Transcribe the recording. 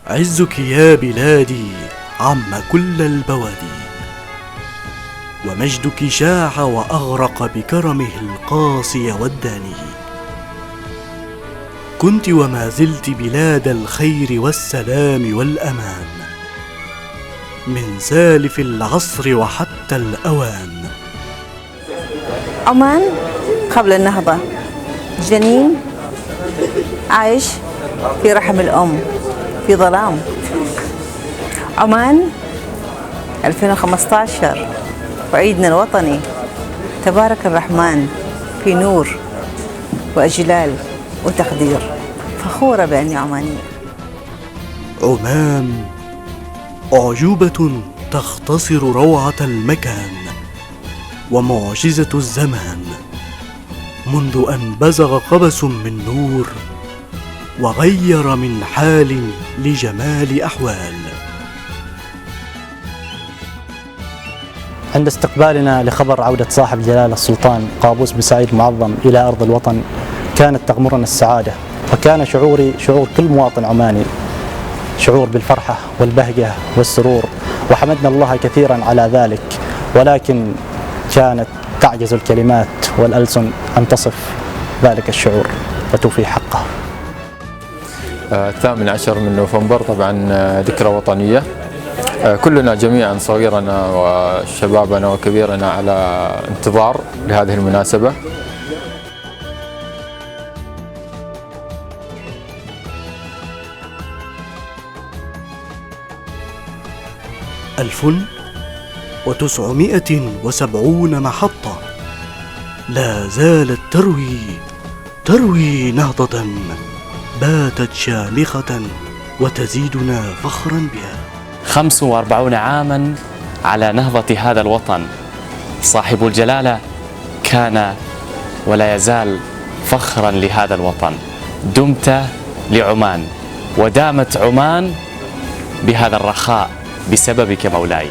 عزك يا بلادي عم كل البوادي، ومجدك شاع وأغرق بكرمه القاسي والداني. كنت وما زلت بلاد الخير والسلام والأمان، من سالف العصر وحتى الأوان. عمان قبل النهضة جنين عايش في رحم الأم في ظلام. عمان 2015 وعيدنا الوطني، تبارك الرحمن في نور وإجلال وتقدير. فخورة بأني عمانية. عمان أعجوبة تختصر روعة المكان ومعجزة الزمان، منذ أن بزغ قبس من نور وغير من حال لجمال أحوال. عند استقبالنا لخبر عودة صاحب جلالة السلطان قابوس بن سعيد المعظم إلى أرض الوطن، كانت تغمرنا السعادة، وكان شعوري شعور كل مواطن عماني، شعور بالفرحة والبهجة والسرور، وحمدنا الله كثيرا على ذلك، ولكن كانت تعجز الكلمات والألسن أن تصف ذلك الشعور وتوفي حقه. 18 من نوفمبر طبعا ذكرى وطنية، كلنا جميعا صغيرنا وشبابنا وكبيرنا على انتظار لهذه المناسبة. ألف 1970 محطة لا زالت تروي نهضة باتت شامخة وتزيدنا فخرا بها. 45 عاما على نهضة هذا الوطن، صاحب الجلالة كان ولا يزال فخرا لهذا الوطن. دمت لعمان ودامت عمان بهذا الرخاء بسببك مولاي.